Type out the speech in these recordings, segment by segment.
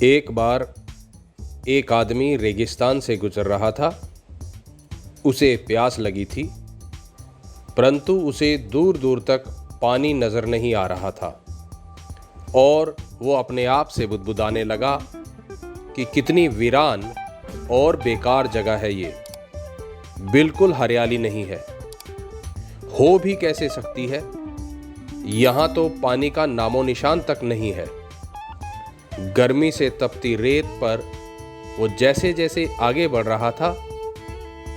एक बार एक आदमी रेगिस्तान से गुजर रहा था। उसे प्यास लगी थी, परंतु उसे दूर दूर तक पानी नज़र नहीं आ रहा था और वो अपने आप से बुदबुदाने लगा कि कितनी वीरान और बेकार जगह है ये। बिल्कुल हरियाली नहीं है, हो भी कैसे सकती है। यहाँ तो पानी का नामो निशान तक नहीं है। गर्मी से तपती रेत पर वो जैसे जैसे आगे बढ़ रहा था,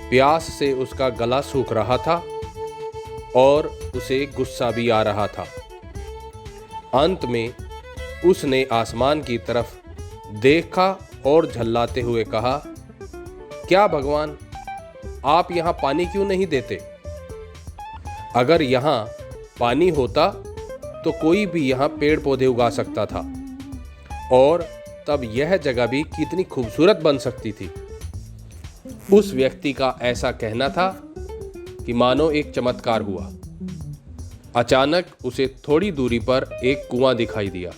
प्यास से उसका गला सूख रहा था और उसे गुस्सा भी आ रहा था। अंत में उसने आसमान की तरफ देखा और झल्लाते हुए कहा, क्या भगवान, आप यहाँ पानी क्यों नहीं देते? अगर यहाँ पानी होता तो कोई भी यहाँ पेड़ पौधे उगा सकता था और तब यह जगह भी कितनी खूबसूरत बन सकती थी। उस व्यक्ति का ऐसा कहना था कि मानो एक चमत्कार हुआ। अचानक उसे थोड़ी दूरी पर एक कुआं दिखाई दिया।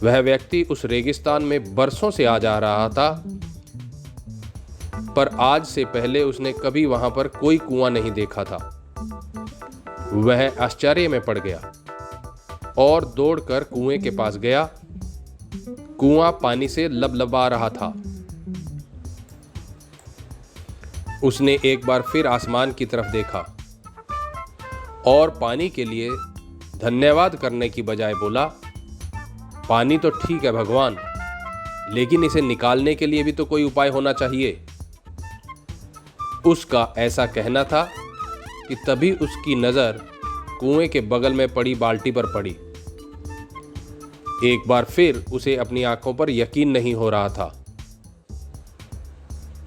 वह व्यक्ति उस रेगिस्तान में बरसों से आ जा रहा था, पर आज से पहले उसने कभी वहां पर कोई कुआं नहीं देखा था। वह आश्चर्य में पड़ गया और दौड़कर कुएं के पास गया। कुआं पानी से लबलबा रहा था। उसने एक बार फिर आसमान की तरफ देखा और पानी के लिए धन्यवाद करने की बजाय बोला, पानी तो ठीक है भगवान, लेकिन इसे निकालने के लिए भी तो कोई उपाय होना चाहिए। उसका ऐसा कहना था कि तभी उसकी नज़र कुएं के बगल में पड़ी बाल्टी पर पड़ी। एक बार फिर उसे अपनी आंखों पर यकीन नहीं हो रहा था।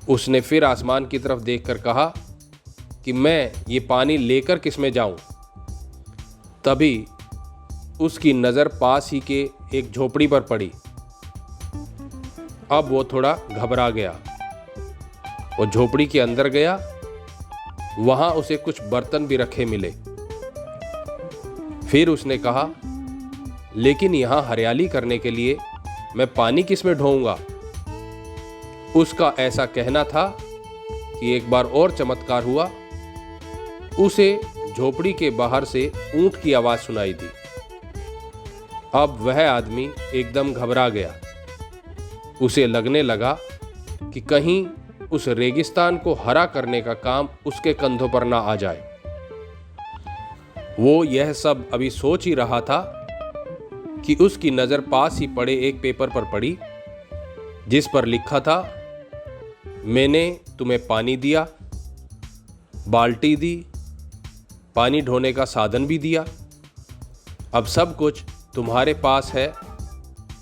उसने फिर आसमान की तरफ देखकर कहा कि मैं ये पानी लेकर किस में जाऊं? तभी उसकी नज़र पास ही के एक झोपड़ी पर पड़ी। अब वो थोड़ा घबरा गया। वो झोपड़ी के अंदर गया। वहां उसे कुछ बर्तन भी रखे मिले। फिर उसने कहा, लेकिन यहां हरियाली करने के लिए मैं पानी किस में ढोऊंगा? उसका ऐसा कहना था कि एक बार और चमत्कार हुआ। उसे झोपड़ी के बाहर से ऊंट की आवाज सुनाई दी। अब वह आदमी एकदम घबरा गया। उसे लगने लगा कि कहीं उस रेगिस्तान को हरा करने का काम उसके कंधों पर ना आ जाए। वो यह सब अभी सोच ही रहा था कि उसकी नज़र पास ही पड़े एक पेपर पर पड़ी, जिस पर लिखा था, मैंने तुम्हें पानी दिया, बाल्टी दी, पानी ढोने का साधन भी दिया। अब सब कुछ तुम्हारे पास है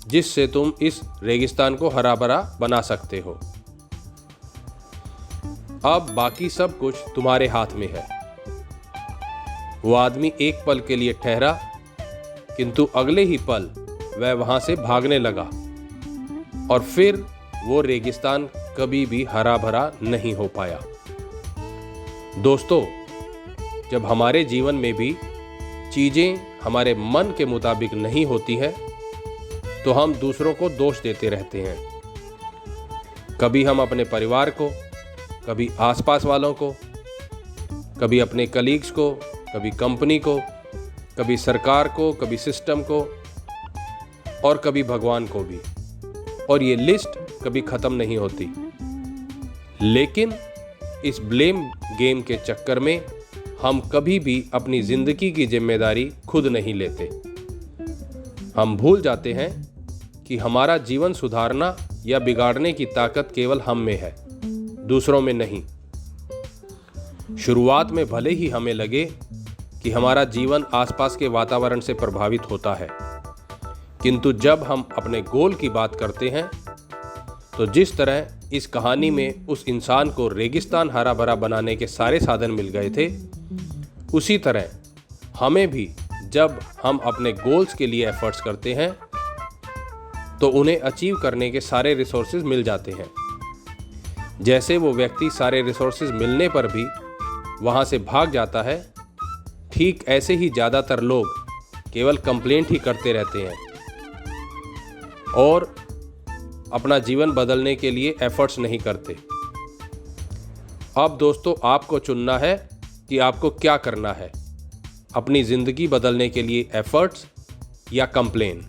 जिससे तुम इस रेगिस्तान को हरा भरा बना सकते हो। अब बाकी सब कुछ तुम्हारे हाथ में है। वो आदमी एक पल के लिए ठहरा, किंतु अगले ही पल वह वहां से भागने लगा और फिर वो रेगिस्तान कभी भी हरा भरा नहीं हो पाया। दोस्तों, जब हमारे जीवन में भी चीजें हमारे मन के मुताबिक नहीं होती हैं, तो हम दूसरों को दोष देते रहते हैं। कभी हम अपने परिवार को, कभी आसपास वालों को, कभी अपने कलीग्स को, कभी कंपनी को, कभी सरकार को, कभी सिस्टम को और कभी भगवान को भी। और ये लिस्ट कभी ख़त्म नहीं होती। लेकिन इस ब्लेम गेम के चक्कर में हम कभी भी अपनी ज़िंदगी की जिम्मेदारी खुद नहीं लेते। हम भूल जाते हैं कि हमारा जीवन सुधारना या बिगाड़ने की ताकत केवल हम में है, दूसरों में नहीं। शुरुआत में भले ही हमें लगे कि हमारा जीवन आसपास के वातावरण से प्रभावित होता है, किंतु जब हम अपने गोल की बात करते हैं, तो जिस तरह इस कहानी में उस इंसान को रेगिस्तान हरा भरा बनाने के सारे साधन मिल गए थे, उसी तरह हमें भी जब हम अपने गोल्स के लिए एफर्ट्स करते हैं, तो उन्हें अचीव करने के सारे रिसोर्सेज मिल जाते हैं। जैसे वो व्यक्ति सारे रिसोर्सेज मिलने पर भी वहाँ से भाग जाता है, ठीक ऐसे ही ज़्यादातर लोग केवल कंप्लेंट ही करते रहते हैं। और अपना जीवन बदलने के लिए एफर्ट्स नहीं करते। अब दोस्तों आपको चुनना है कि आपको क्या करना है, अपनी ज़िंदगी बदलने के लिए एफर्ट्स या कंप्लेन।